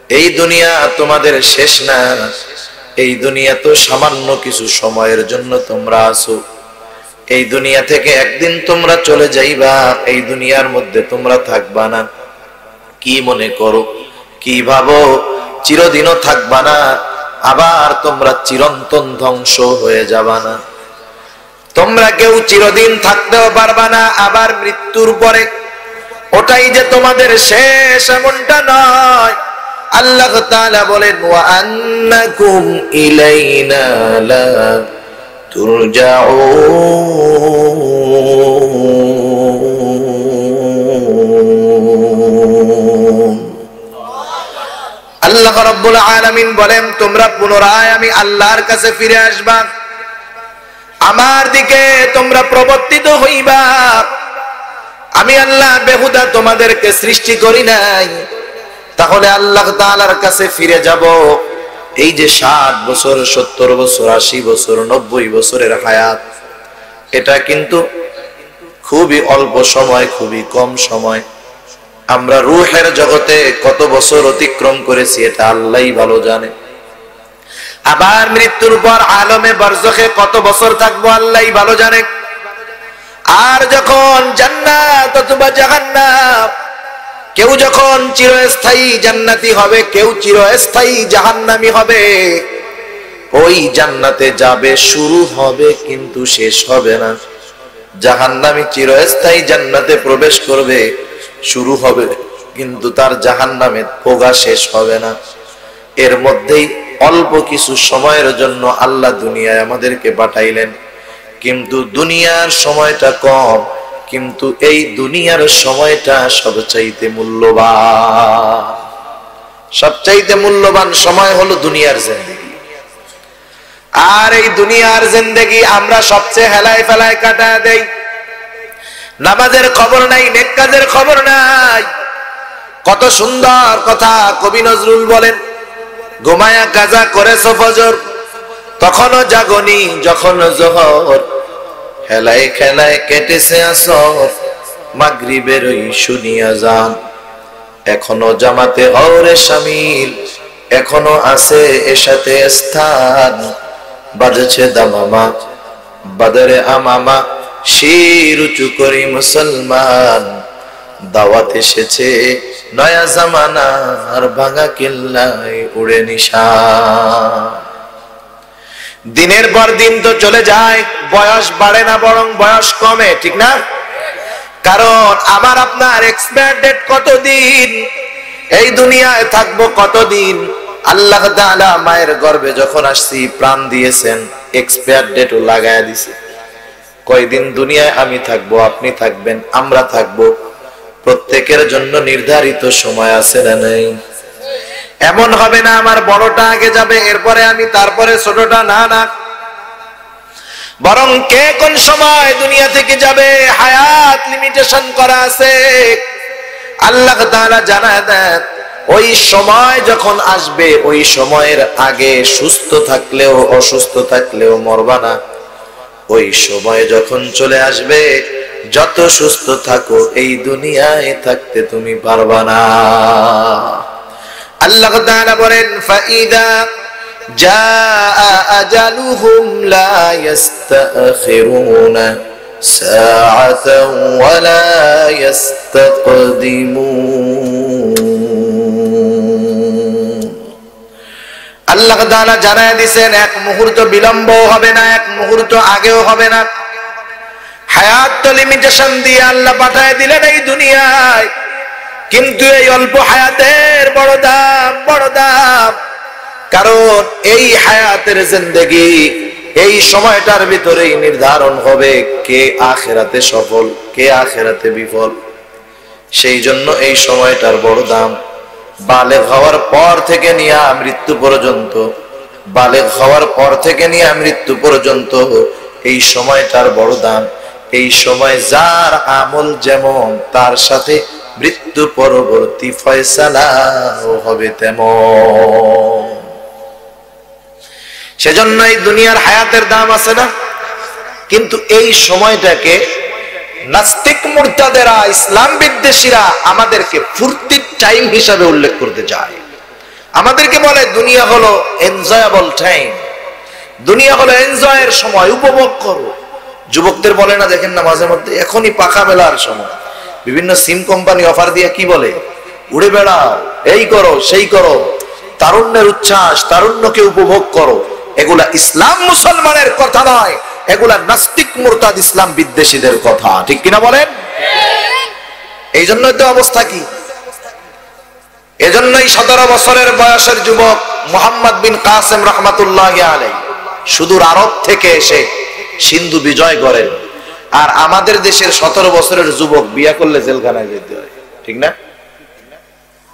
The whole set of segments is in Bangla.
এই দুনিয়া তোমাদের শেষ না, এই দুনিয়া তো সামান্য কিছু সময়ের জন্য তোমরা আছো। এই দুনিয়া থেকে একদিন তোমরা চলে যাইবা, এই দুনিয়ার মধ্যে তোমরা থাকবা না। কি মনে করো, কি ভাবো চিরদিনও থাকবা না, আবার তোমরা চিরন্তন ধ্বংস হয়ে যাবা না? তোমরা কেউ চিরদিন থাকতেও পারবা না, আবার মৃত্যুর পরে ওটাই যে তোমাদের শেষ এমনটা নয়। আল্লাহ তাআলা বলেন ওয়া আন্নাকুম ইলাইনা লা তুরজাউন। আল্লাহ রাব্বুল আলামিন বলেন তোমরা পুনরায় আমি আল্লাহর কাছে ফিরে আসবা, আমার দিকে তোমরা প্রবর্তিত হইবা। আমি আল্লাহ বেহুদা তোমাদেরকে সৃষ্টি করি নাই, তাহলে আল্লাহ তাআলার কাছে ফিরে যাব। এই যে 60 বছর 70 বছর 80 বছর 90 বছরের হায়াত, এটা কিন্তু খুবই অল্প সময়, খুবই কম সময়। আমরা রূহের জগতে কত বছর অতিক্রম করেছি এটা আল্লাহই ভালো জানে। আবার মৃত্যুর পর আলমে বারজাখে কত বছর থাকবো আল্লাহই ভালো জানে। আর যখন জান্নাত অথবা জাহান্নাম, কেউ যখন চিরস্থায়ী জান্নাতি হবে, কেউ চিরস্থায়ী জাহান্নামী হবে, ওই জান্নাতে যাবে, শুরু হবে কিন্তু শেষ হবে না। জাহান্নামী চিরস্থায়ী জান্নাতে প্রবেশ করবে, শুরু হবে কিন্তু তার জাহান্নামের পোগা শেষ হবে না। এর মধ্যেই অল্প কিছু সময়ের জন্য আল্লাহ দুনিয়ায় আমাদেরকে পাঠাইলেন, কিন্তু দুনিয়ার সময়টা কম, কিন্তু এই দুনিয়ার সময়টা সবচাইতে মূল্যবান। সবচাইতে মূল্যবান সময় হলো দুনিয়ার জিন্দেগি। আর এই দুনিয়ার জিন্দেগি আমরা সবচেয়ে হেলায় ফেলায় কাটায় দেই। নামাজের খবর নাই, নেক কাজের খবর নাই। কত সুন্দর কথা কবি নজরুল বলেন, ঘুমায়া কাজা করেছো ফজর, তখনও জাগনি যখন জোহর, হেলায় খেলায় কেটেছে আসর, মাগরিবের ওই শুনিয়া যান, এখনো জামাতে হওরে শামিল, এখনো আছে এসাতে স্থান, বাজছে দামামা বাদরে আমামা, শির উঁচু করি মুসলমান, দাওয়াত এসেছে নয়া জামানার, ভাঙা কিল্লায় উড়ে নিশান। দিনের পর দিন তো চলে যায়, বয়স বাড়ে না বরং বয়স কমে, ঠিক না? কারণ আমার আপনার এক্সপায়ার ডেট কতদিন, এই দুনিয়ায় থাকবো কতদিন। আল্লাহ তাআলা মায়ের গর্ভে যখন আসছি প্রাণ দিয়েছেন, এক্সপায়ার ডেটও লাগায় দিছে। কয়দিন দুনিয়ায় আমি থাকবো, আপনি থাকবেন, আমরা থাকবো, প্রত্যেকের জন্য নির্ধারিত সময় আছে না নাই? এমন হবে না আমার বড়টা আগে যাবে এরপরে আমি, তারপরে ছোটটা, না না, বরং কে কোন সময় দুনিয়া থেকে যাবে হায়াত লিমিটেশন করা আছে। আল্লাহ তাআলা জানায় দেন ওই সময় যখন আসবে, ওই সময়ের আগে সুস্থ থাকলেও অসুস্থ থাকলেও মরবা না। ওই সময় যখন চলে আসবে, যত সুস্থ থাকো এই দুনিয়ায় থাকতে তুমি পারবা না। আল্লাহ তাআলা বলেন ফাইদা জাআ আজালুহুম লা ইস্তাখিরুনা সাআতান ওয়া লা ইস্তাকদিমুন। আল্লাহ তাআলা জানায় দিয়েছেন এক মুহূর্ত বিলম্ব হবে না, এক মুহূর্ত আগেও হবে না। হায়াত তো লিমিটেশন দিয়ে আল্লাহ পাঠায় দিলেন এই দুনিয়ায়, কিন্তু এই অল্প হায়াতের বড় দাম, বড় দাম। কারণ এই হায়াতের জিন্দেগি, এই সময়টার ভিতরেই নির্ধারণ হবে কে আখিরাতে সফল, কে আখিরাতে বিফল। সেই জন্য এই সময়টার বড় দাম। বালেগ হওয়ার পর থেকে নিয়ে মৃত্যু পর্যন্ত, বালেগ হওয়ার পর থেকে নিয়ে মৃত্যু পর্যন্ত এই সময়টার বড় দাম। এই সময় যার আমল যেমন, তার সাথে মৃত্যু পরবর্তী ফয়সালাও হবে তেমন। সেজন্য এই দুনিয়ার হায়াতের দাম আছে না, কিন্তু এই সময়টাকে নাস্তিক মুরতাদেরা, ইসলাম বিদ্বেষীরা আমাদেরকে ফুর্তির টাইম হিসাবে উল্লেখ করতে চায়। আমাদেরকে বলে দুনিয়া হলো এনজয়েবল টাইম, দুনিয়া হলো এনজয়ের সময়, উপভোগ করো। যুবকদের বলে না, দেখেন না মাঝে মধ্যে, এখনই পাখা মেলার সময়, বিভিন্ন সিম কোম্পানি অফার দিয়ে কি বলে, উড়ে বেড়াও, এই করো সেই করো, তারুণ্যের উচ্ছ্বাস, তারুণ্যকে উপভোগ করো। এগুলা ইসলাম মুসলমানের কথা নয়, এগুলা নাস্তিক মুরতাদ ইসলাম বিদ্বেষীদের কথা, ঠিক কিনা বলেন? এই জন্যই তো অবস্থা কি, এজন্যই 17 বছরের বয়সের যুবক মুহাম্মদ বিন কাসেম রহমাতুল্লাহি আলাইহি সুদূর আরব থেকে এসে সিন্ধু বিজয় করেন। আর আমাদের দেশের 17 বছরের যুবক বিয়া করলে জেলখানায় যেতে হয়, ঠিক না?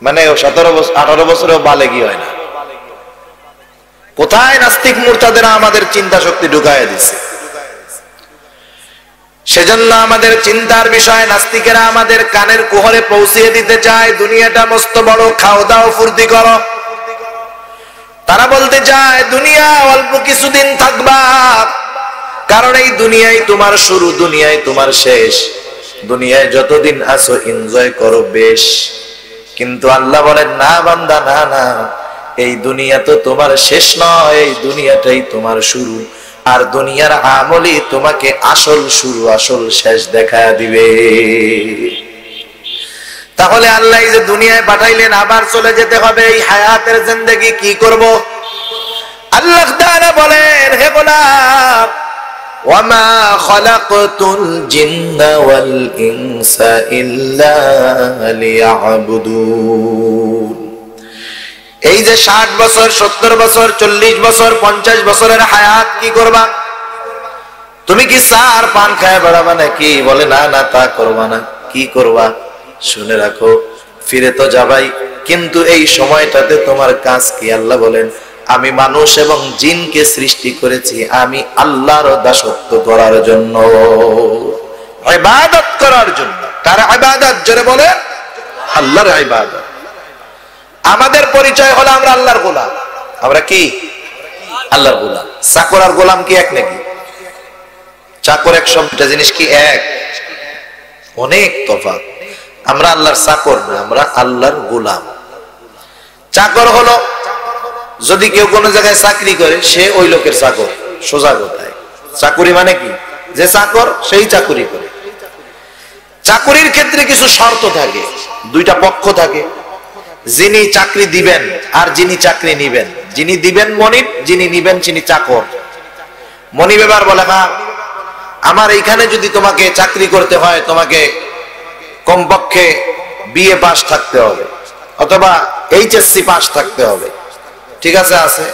মানে 17 বছর 18 বছরেও বালেগী হয় না। কোথায় নাস্তিক মুরতাদেরা আমাদের চিন্তা শক্তি ঢুকায় দিচ্ছে। সেজন্য আমাদের চিন্তার বিষয় নাস্তিকেরা আমাদের কানের কুহরে পৌঁছিয়ে দিতে চায়, দুনিয়াটা মস্ত বড়, খাও দাও ফুর্তি করো। তারা বলতে চায় দুনিয়া অল্প কিছুদিন থাকবা, কারণ এই দুনিয়ায় তোমার শুরু, দুনিয়ায় তোমার শেষ, দুনিয়ায় যতদিন আছো এনজয় করো বেশ। কিন্তু আল্লাহ বলেন না বান্দা, না না, এই দুনিয়া তো তোমার শেষ নয়, এই দুনিয়াটাই তোমার শুরু। আর দুনিয়ার আমলই তোমাকে আসল শুরু আসল শেষ দেখায় দিবে। তাহলে আল্লাহ যে দুনিয়ায় পাঠাইলেন, আবার চলে যেতে হবে, এই হায়াতের জিন্দেগি কি করব? আল্লাহ তাআলা বলেন, হে গোলাম, ওয়ামা খালাকতুল জিন্না ওয়াল ইনসা ইল্লা লিয়াবুদুন। এই যে 60 বছর, 70 বছর, 40 বছর, 50 বছরের হায়াত কি করবা? তুমি কি সার পান খায় বেড়াবা নাকি? বলে না না, তা করবা না। কি করবা? শুনে রাখো, ফিরে তো যাবাই, কিন্তু এই সময়টাতে তোমার কাজ কি? আল্লাহ বলেন, আমি মানুষ এবং জিনকে সৃষ্টি করেছি আমি আল্লাহর দাসত্ব করার জন্য, ইবাদত করার জন্য। কার ইবাদত? জোরে বলে, আল্লাহর ইবাদত। আমাদের পরিচয় হলো আমরা আল্লাহর গোলাম। আমরা কি? আল্লাহর গোলাম। চাকর আর গোলাম কি এক নাকি? চাকর এক শব্দটা জিনিস কি এক? অনেক তফাৎ। আমরা আল্লাহর চাকর না, আমরা আল্লাহর গোলাম। চাকর হলো যদি কেউ কোনো জায়গায় চাকরি করে, সে ওই লোকের চাকর, সোজা কথায়। চাকুরি মানে কি? যে চাকর সেই চাকুরি করে। চাকুরির ক্ষেত্রে কিছু শর্ত থাকে, দুইটা পক্ষ থাকে, যিনি চাকরি দিবেন আর যিনি চাকরি নিবেন। যিনি দিবেন মনিব, যিনি নিবেন তিনি চাকর। মনিব এবার বলে, হ্যাঁ আমার এইখানে যদি তোমাকে চাকরি করতে হয়, তোমাকে কমপক্ষে বিএ পাস থাকতে হবে অথবা এইচএসসি পাস থাকতে হবে। ঠিক আছে, আছে।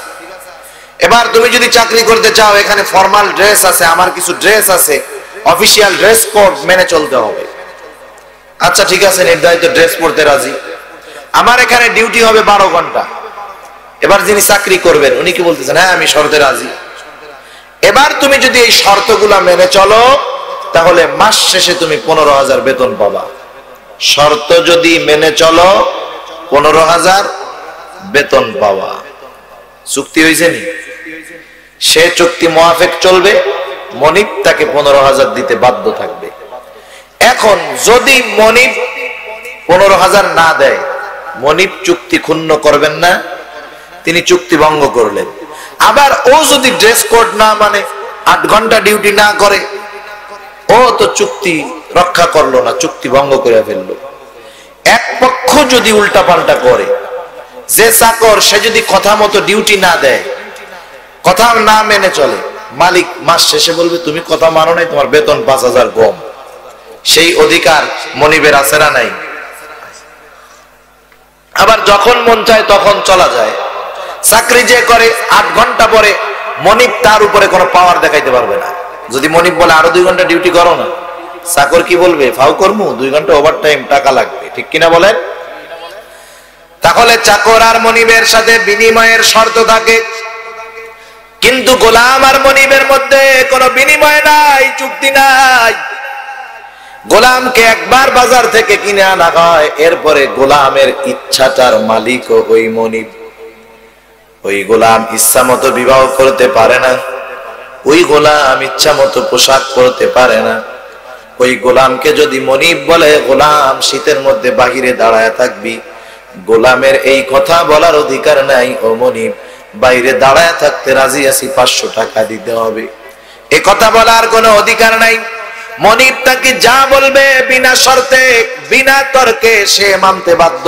এবার তুমি যদি চাকরি করতে চাও, এখানে ফর্মাল ড্রেস আছে, আমার কিছু ড্রেস আছে, অফিসিয়াল ড্রেস কোড মেনে চলতে হবে। আচ্ছা ঠিক আছে, নির্ধারিত ড্রেস পরতে রাজি। আমার এখানে ডিউটি হবে 12 ঘন্টা। এবার যিনি চাকরি করবেন উনি কি বলতেছেন? হ্যাঁ আমি শর্তে রাজি। এবার তুমি যদি এই শর্তগুলা মেনে চলো, তাহলে মাস শেষে তুমি 15,000 বেতন পাবা। শর্ত যদি মেনে চলো, 15,000 বেতন পাওয়া। চুক্তি হয়েছে নি? সে চুক্তি মোয়াফেক চলবে, মনিব তাকে 15,000 দিতে বাধ্য থাকবে। এখন যদি মনিব 15,000 না দেয়, মনিব চুক্তি ক্ষুণ্ণ করবেন না, তিনি চুক্তি ভঙ্গ করলেন। আবার ও যদি ড্রেস কোড না মানে, 8 ঘন্টা ডিউটি না করে, ও তো চুক্তি রক্ষা করলো না, চুক্তি ভঙ্গ করে ফেললো। এক পক্ষ যদি উল্টা পাল্টা করে, যে চাকর সে যদি কথা মতো ডিউটি না দেয়, কথা না মেনে চলে, মালিক মাস শেষে বলবে তুমি কথা মানো নাই, তোমার বেতন 5,000 কম। সেই অধিকার মনিবের আছে না নাই? আবার যখন মন চায় তখন চলা যায়। চাকরি যে করে 8 ঘন্টা পরে মনিব তার উপরে কোনো পাওয়ার দেখাইতে পারবে না। যদি মনিব বলে আরো 2 ঘন্টা ডিউটি করো না, চাকর কি বলবে? ফাও করমু, 2 ঘন্টা ওভার টাইম, টাকা লাগবে। ঠিক কিনা বলেন? তাহলে চাকর আর মনিবের সাথে বিনিময়ের শর্ত থাকে, কিন্তু গোলাম আর মনিবের মধ্যে কোনো বিনিময় নাই, চুক্তি নাই। গোলামকে একবার বাজার থেকে কিনে আনা হয়, এরপরে গোলামের ইচ্ছাটার মালিক ওই মনিব। ওই গোলাম ইচ্ছা মতো বিবাহ করতে পারে না, ওই গোলাম ইচ্ছা মতো পোশাক পরতে পারে না। ওই গোলামকে যদি মনিব বলে, গোলাম শীতের মধ্যে বাহিরে দাঁড়ায় থাকবি, গোলামের এই কথা বলার অধিকার নাই। ও মনিব, বাইরে দাঁড়ায় থাকতে রাজি আছি, 500 টাকা দিতে হবে, এ কথা বলার কোনো অধিকার নাই। মনিব তাকে যা বলবে বিনা শর্তে বিনা তর্কে সে মানতে বাধ্য।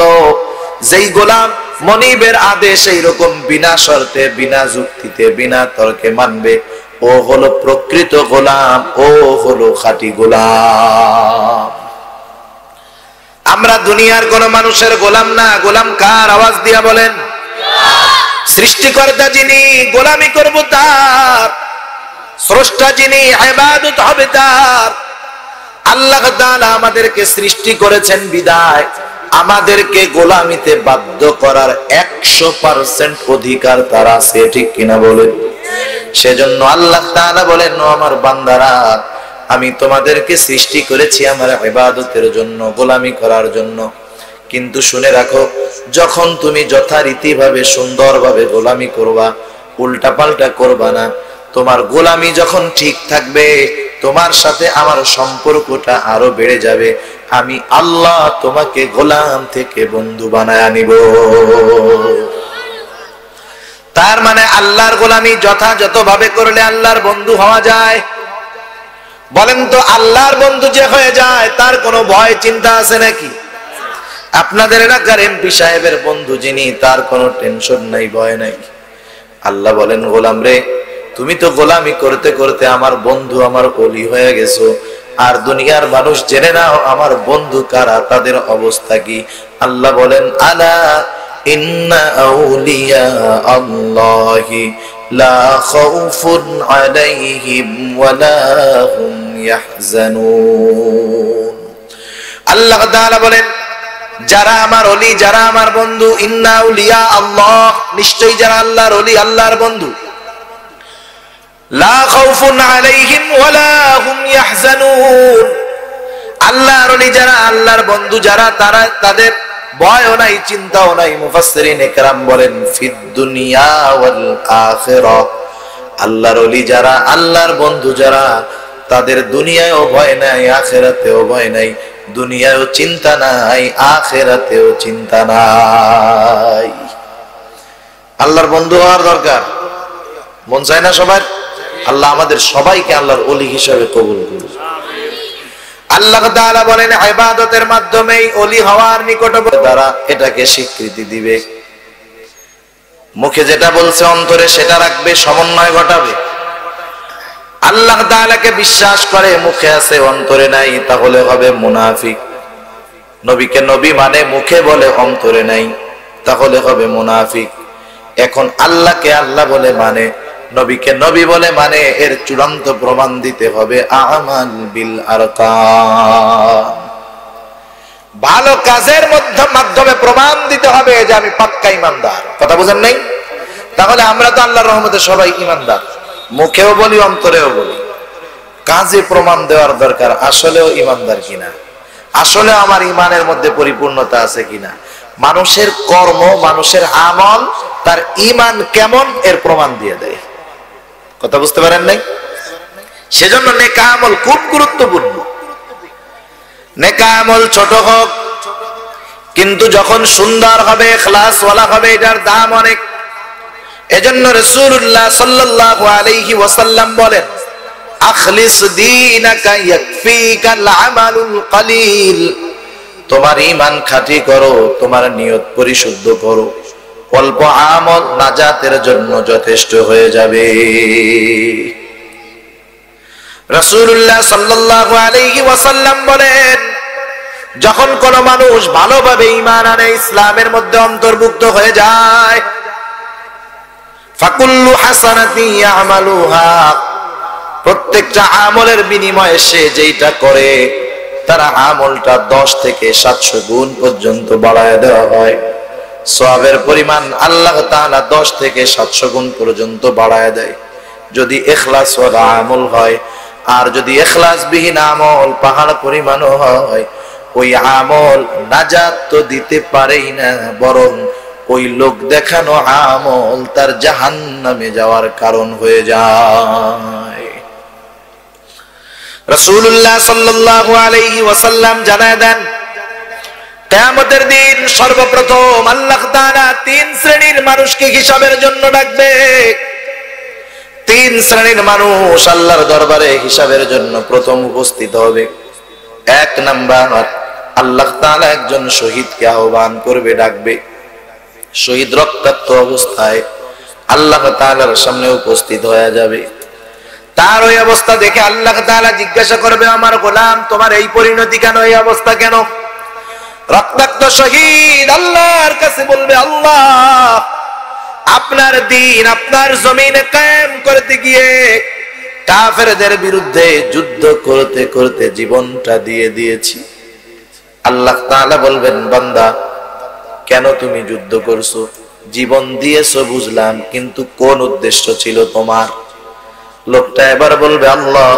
যেই গোলাম মনিবের আদেশ এইরকম বিনা শর্তে বিনা যুক্তিতে বিনা তর্কে মানবে, ও হলো প্রকৃত গোলাম, ও হলো খাঁটি গোলাম। আমরা দুনিয়ার কোন মানুষের গোলাম না। গোলাম কার? আওয়াজ দিয়া বলেন। সৃষ্টিকর্তা যিনি, গোলামি করব তার। স্রষ্টা যিনি, ইবাদত হবে তার। আল্লাহ তাআলা আমাদেরকে সৃষ্টি করেছেন বিদায় আমাদেরকে গোলামিতে বাধ্য করার 100% অধিকার তার আছে, ঠিক কিনা বলেন? সেজন্য আল্লাহ তাআলা বলেন, ও আমার বান্দারা, আমি তোমাদেরকে সৃষ্টি করেছি আমার ইবাদতের জন্য, গোলামি করার জন্য। কিন্তু শুনে রাখো, যখন তুমি যথারীতি ভাবে সুন্দরভাবে গোলামি করবা, উল্টা পাল্টা করবা না, তোমার গোলামি যখন ঠিক থাকবে, তোমার সাথে আমার সম্পর্কটা আরো বেড়ে যাবে। আমি আল্লাহ তোমাকে গোলাম থেকে বন্ধু বানায় নিব। তার মানে আল্লাহর গোলামি যথাযথভাবে করলে আল্লাহর বন্ধু হওয়া যায়। বলেন তো, আল্লাহর বন্ধু যে হয়ে যায় তার কোনো ভয় চিন্তা আছে নাকি? আপনাদের এলাকার এমপি সাহেবের বন্ধু যিনি, তার কোনো টেনশন নাই, ভয় নাই। আল্লাহ বলেন, গোলাম রে, তুমি তো গোলামি করতে করতে আমার বন্ধু, আমার ওলি হয়ে গেছো। আর দুনিয়ার মানুষ জেনে নাও আমার বন্ধু কারা, তাদের অবস্থা কি। আল্লাহ বলেন, আলা ইন্না আউলিয়া আল্লাহি লা খাউফুন আলাইহিম ওয়ালা হুম ইয়াহজানুন। আল্লাহ তাআলা বলেন, যারা আমার ওলি, যারা আমার বন্ধু, ইন্না আউলিয়া আল্লাহ, নিশ্চয়ই যারা আল্লাহর ওলি, আল্লাহর বন্ধু, লা খাউফুন আলাইহিম ওয়ালা হুম ইয়াহজানুন। আল্লাহর ওলি যারা, আল্লাহর বন্ধু যারা, তারা তাদের ভয়ও নাই, চিন্তাও নাই। মুফাসসিরিন ইকরাম বলেন, ফিদ দুনিয়া ওয়াল আখিরাহ, আল্লাহর ওলি যারা, আল্লাহর বন্ধু যারা, তাদের দুনিয়ায়ও ভয় নাই, আখিরাতেও ভয় নাই। দুনিয়ায়ও চিন্তা নাই, আখিরাতেও চিন্তা নাই। আল্লাহর বন্ধু হওয়ার দরকার, মন চায় না সবার? আল্লাহ আমাদের সবাইকে আল্লাহর ওলি হিসেবে কবুল করুন। আল্লাহ তাআলা বলেন, ইবাদতের মাধ্যমেই ওলি হওয়ার নিকটবর্তী দ্বারা এটাকে স্বীকৃতি দিবে। মুখে যেটা বলছে অন্তরে সেটা রাখবে, সমন্বয় ঘটাবে। আল্লাহ তাআলাকে বিশ্বাস করে, মুখে আছে অন্তরে নাই, তাহলে হবে মুনাফিক। নবীকে নবী মানে, মুখে বলে অন্তরে নাই, তাহলে হবে মুনাফিক। এখন আল্লাহকে আল্লাহ বলে মানে, নবীকে নবী বলে মানে, এর চূড়ান্ত প্রমাণ দিতে হবে আমাল বিল আরকান। ভালো কাজের মাধ্যমে প্রমাণ দিতে হবে যে আমি পাক্কা ইমানদার। কথা বুঝেন নাই? তাহলে আমরা তো আল্লাহর রহমতে সবাই ইমানদার, মুখেও বলি অন্তরেও বলি। কাজে প্রমাণ দেওয়ার দরকার, আসলেও ইমানদার কিনা, আসলে আমার ইমানের মধ্যে পরিপূর্ণতা আছে কিনা। মানুষের কর্ম, মানুষের আমল তার ইমান কেমন এর প্রমাণ দিয়ে দেয়। কথা বুঝতে পারেন নাই? সেজন্য নেক আমল খুব গুরুত্বপূর্ণ। নেক আমল ছোট হোক, কিন্তু যখন সুন্দর হবে, ইখলাসওয়ালা হবে, এটার দাম অনেক। এজন্য রাসূলুল্লাহ সাল্লাল্লাহু আলাইহি ওয়াসাল্লাম বলেন, আখলিস দীনাকা ইয়াকফিকাল আমালুল কলিল। তোমার ঈমান খাঁটি করো, তোমার নিয়ত পরিশুদ্ধ করো, অল্প আমল নাজাতের জন্য যথেষ্ট হয়ে যাবে। রাসূলুল্লাহ সাল্লাল্লাহু আলাইহি ওয়াসাল্লাম বলেন, যখন কোন মানুষ ভালোভাবে ঈমান আনে, ইসলামের মধ্যে অন্তর্ভুক্ত হয়ে যায়, ফাকুল্লু হাসানাতিন ইয়ামালুহা, প্রত্যেকটা আমলের বিনিময়ে সে যেটা করে তার আমলটা 10 থেকে 700 গুণ পর্যন্ত বাড়ায় দেওয়া হয়। সওয়াবের পরিমাণ আল্লাহ তাআলা 10 থেকে 700 গুণ পর্যন্ত বাড়ায় দেয়, যদি ইখলাস ওয়ালা আমল হয়। আর যদি ইখলাসবিহীন আমল পাহাড় পরিমাণও হয়, ওই আমল নাজাত তো দিতে পারেই না, বরং ওই লোক দেখানো আমল তার জাহান্নামে যাওয়ার কারণ হয়ে যায়। রাসূলুল্লাহ সাল্লাল্লাহু আলাইহি ওয়াসাল্লাম জানায় দেন, কিয়ামতের দিন সর্বপ্রথম আল্লাহ তাআলা তিন শ্রেণীর মানুষকে হিসাবের জন্য ডাকবে। তিন শ্রেণীর মানুষ আল্লাহর দরবারে হিসাবের জন্য প্রথম উপস্থিত হবে। এক নাম্বার, আল্লাহ তাআলা একজন শহীদকে আহ্বান করবে, ডাকবে। শহীদ রক্তাক্ত অবস্থায় আল্লাহ তাআলার সামনে উপস্থিত হয়ে যাবে। তার ওই অবস্থা দেখে আল্লাহ তাআলা জিজ্ঞাসা করবে, আমার গোলাম তোমার এই পরিণতি কেন, এই অবস্থা কেন? রক্তাক্ত শহীদ আল্লাহর কাছে বলবে, আল্লাহ আপনার দ্বীন আপনার জমিনে কায়েম করতে গিয়ে কাফেরদের বিরুদ্ধে যুদ্ধ করতে করতে জীবনটা দিয়ে দিয়েছি। আল্লাহ তাআলা বলবেন, বান্দা কেন তুমি যুদ্ধ করছো? জীবন দিয়েছো বুঝলাম, কিন্তু কোন উদ্দেশ্য ছিল তোমার? লোকটা এবার বলবে, আল্লাহ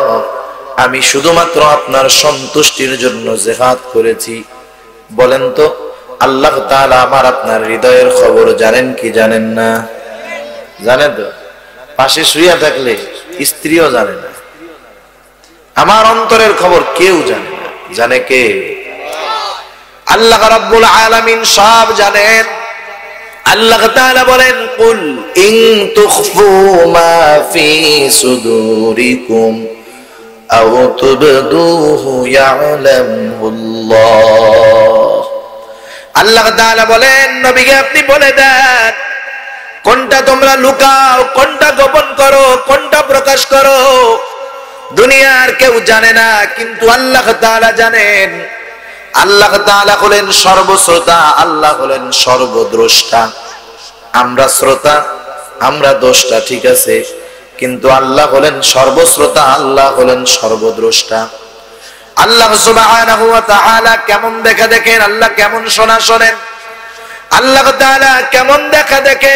আমি শুধুমাত্র আপনার সন্তুষ্টির জন্য জিহাদ করেছি। বলেন তো আল্লাহ তাআলা আমার আপনার হৃদয়ের খবর জানেন কি জানেন না? জানেন তো? পাশে শুয়ে থাকলে স্ত্রীও জানে না, আমার অন্তরের খবর কেউ জানে না। জানে কে? আল্লাহ রাব্বুল আলামিন সব জানেন। আল্লাহ তাআলা বলেন, কুল ইন তুখফু মা ফি সুদুরিকুম আও তুবদুহু ইয়ালামুল্লাহ। আল্লাহ তাআলা বলেন, নবীকে আপনি বলে দেন কোনটা তোমরা লুকাও, কোনটা গোপন করো, কোনটা প্রকাশ করো, দুনিয়ার কেউ জানে না, কিন্তু আল্লাহ তাআলা জানেন। আল্লাহ তাআলা হলেন সর্বশ্রোতা, আল্লাহ হলেন সর্বদ্রষ্টা। আমরা শ্রোতা, আমরা দ্রষ্টা, ঠিক আছে, কিন্তু আল্লাহ হলেন সর্বশ্রোতা, আল্লাহ হলেন সর্বদ্রষ্টা। আল্লাহ সুবহানাহু ওয়া তাআলা কেমন দেখা দেখেন, আল্লাহ কেমন শোনা শোনেন। আল্লাহ তাআলা কেমন দেখা দেখে,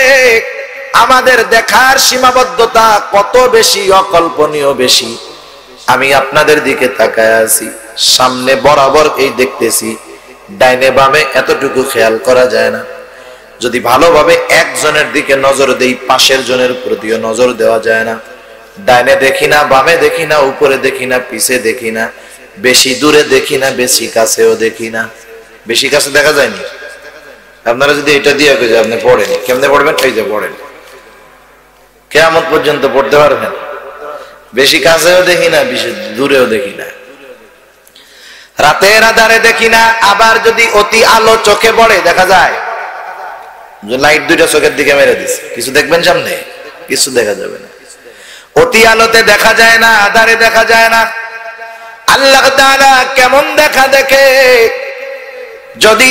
আমাদের দেখার সীমাবদ্ধতা কত বেশি, অকল্পনীয় বেশি। আমি আপনাদের দিকে তাকায় আছি, সামনে বরাবর এই দেখতেছি, ডাইনে বামে এতটুকু খেয়াল করা যায় না। যদি ভালোভাবে একজনের দিকে নজর দেই, পাশের জনের প্রতিও নজর দেওয়া যায় না। ডাইনে দেখি না, বামে দেখি না, উপরে দেখি না, পিছে দেখি না, বেশি দূরে দেখি না, বেশি কাছেও দেখি না। বেশি কাছে দেখা যায়নি? আপনারা যদি এটা দিয়ে আপনি পড়েন, কেমনে পড়বেন? এই যে পড়েন, কিয়ামত পর্যন্ত পড়তে পারবেন। বেশি কাছেও দেখি না, বেশি দূরেও দেখি না, রাতের আধারে দেখি না। আবার যদি অতি আলো চোখে পড়ে দেখা যায়, লাইট দুইটা চোখের দিকে মেরে দিছে, কিছু দেখবেন সামনে? কিছু দেখা যাবে না। অতি আলোতে দেখা যায় না, আধারে দেখা যায় না। আল্লাহ তাআলা কেমন দেখা দেখে, যদি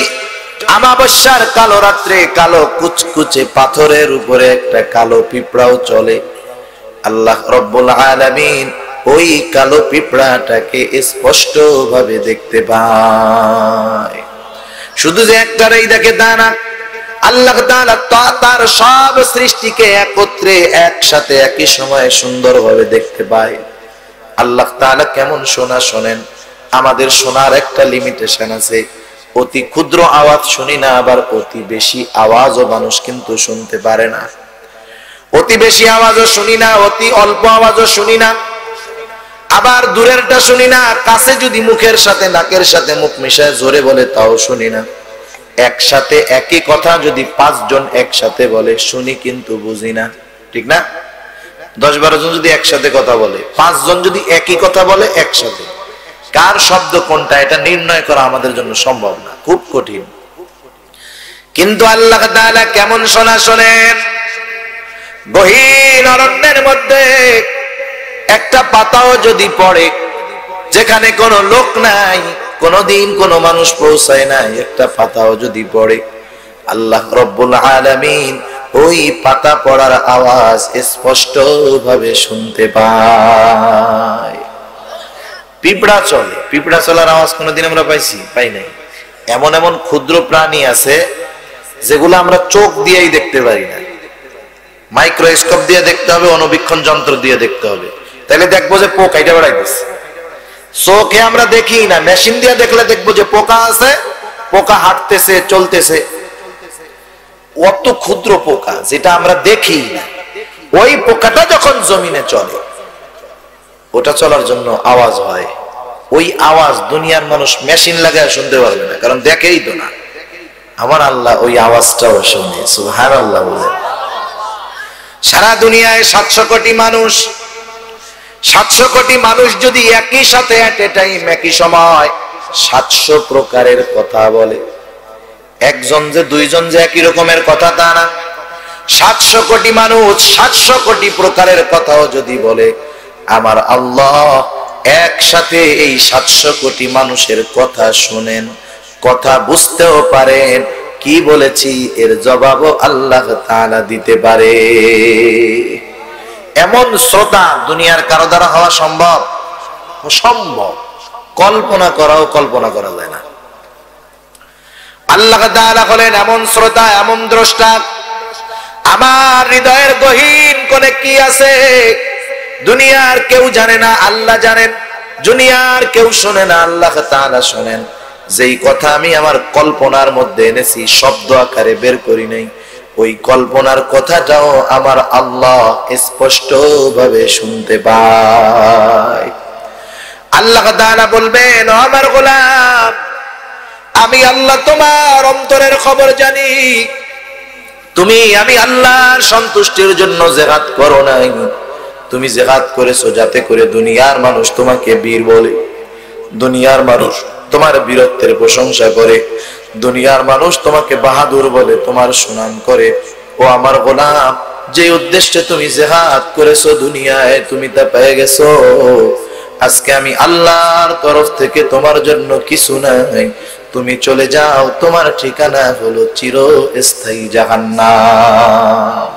আমাবস্যার কালো রাত্রে কালো কুচকুচে পাথরের উপরে একটা কালো পিঁপড়াও চলে, আল্লাহ রব্বুল আলামিন ওই কালো পিঁপড়াটাকে স্পষ্ট ভাবে দেখতে পায়। শুধু যে একটারই দেখে তা না, আল্লাহ তাআলা তার সব সৃষ্টিকে একত্রে একসাথে একই সময়ে সুন্দরভাবে দেখতে পায়। আল্লাহ তাআলা কেমন শোনা শোনেন। আমাদের শোনার একটা লিমিটেশন আছে, অতি ক্ষুদ্র আওয়াজ শুনি না, আবার অতি বেশি আওয়াজও মানুষ কিন্তু শুনতে পারে না। অতি বেশি আওয়াজও শুনি না, অতি অল্প আওয়াজও শুনি না, আবার দূরেরটা শুনি না। কাছে যদি মুখের সাথে নাকের সাথে মুখ মিশায় জোরে বলে তাও শুনি না। একসাথে একই কথা যদি 5 জন একসাথে বলে শুনি কিন্তু বুঝি না, ঠিক না? 10-12 জন যদি একসাথে কথা বলে, 5 জন যদি একই কথা বলে একসাথে, কার শব্দ কোনটা এটা নির্ণয় করা আমাদের জন্য সম্ভব না, খুব কঠিন। কিন্তু আল্লাহ তাআলা কেমন শোনা শোনেন। গহীন অরণ্যের মধ্যে একটা পাতাও যদি পড়ে, যেখানে কোনো লোক নাই, কোনদিন কোনো মানুষ পৌঁছায় নাই, একটা পাতাও যদি পড়ে, আল্লাহ রব্বুল আলামিন ওই পাতা পড়ার আওয়াজ স্পষ্ট ভাবে শুনতে পায়। পিঁপড়া চলে, পিঁপড়া চলার আওয়াজ কোনদিন আমরা পাইছি? পাই নাই। এমন এমন ক্ষুদ্র প্রাণী আছে যেগুলো আমরা চোখ দিয়েই দেখতে পারি না, মাইক্রোস্কোপ দিয়ে দেখতে হবে, অনুবীক্ষণ যন্ত্র দিয়ে দেখতে হবে, তাহলে দেখবো যে পোকা এটা বেড়াইতেছে। চোখে আমরা দেখি না, মেশিন দিয়ে দেখলে দেখবো যে পোকা আছে, পোকা হাঁটতেছে, চলতেছে। অত ক্ষুদ্র পোকা যেটা আমরা দেখি না, ওই পোকাটা যখন জমিনে চলে, ওটা চলার জন্য আওয়াজ হয়। ওই আওয়াজ দুনিয়ার মানুষ মেশিন লাগায় শুনতে পারবে না, কারণ দেখেই তো না। আমার আল্লাহ ওই আওয়াজটাও শুনে, সুবহানাল্লাহ বলে। সারা দুনিয়ায় 700 কোটি মানুষ, 700 কোটি মানুষ যদি একই সাথে এট এ টাইম একই সময় 700 প্রকারের কথা বলে, একজন যে দুইজন যে একই রকমের কথা তা না, 700 কোটি মানুষ 700 কোটি প্রকারের কথাও যদি বলে, আমার আল্লাহ একসাথে এই 700 কোটি মানুষের কথা শুনেন, কথা বুঝতেও পারেন, কি বলেছি এর জবাবও আল্লাহ তাআলা দিতে পারে। এমন শ্রোতা দুনিয়ার কারো দ্বারা হওয়া সম্ভব? অসম্ভব, কল্পনা করাও কল্পনা করা যায় না। আল্লাহ তাআলা হলেন এমন শ্রোতা, এমন দ্রষ্টা। আমার হৃদয়ের গহীন কোণে কি আছে দুনিয়ার কেউ জানে না, আল্লাহ জানেন। দুনিয়ার কেউ শোনে না, আল্লাহ তাআলা শোনেন। যেই কথা আমি আমার কল্পনার মধ্যে এনেছি, শব্দ আকারে বের করি নাই, ওই কল্পনার কথাটাও আমার আল্লাহ স্পষ্ট ভাবে শুনতে পায়। আল্লাহ তাআলা বলবেন, ও আমার গোলাম, আমি আল্লাহ তোমার অন্তরের খবর জানি। তুমি আমি আল্লাহর সন্তুষ্টির জন্য জিহাদ করো নাই, তুমি জিহাদ করেছো যাতে করে দুনিয়ার মানুষ তোমাকে বীর বলে, দুনিয়ার মানুষ তোমার বীরত্বের প্রশংসা করে, দুনিয়ার মানুষ তোমাকে বাহাদুর বলে, তোমার সুনাম করে। ও আমার গোলাম, যে উদ্দেশ্যে তুমি জিহাদ করেছো দুনিয়ায় তুমি তা পেয়ে গেছো। আজকে আমি আল্লাহর তরফ থেকে তোমার জন্য কিছু নাই, তুমি চলে যাও, তোমার ঠিকানা হলো চিরস্থায়ী জাহান্নাম।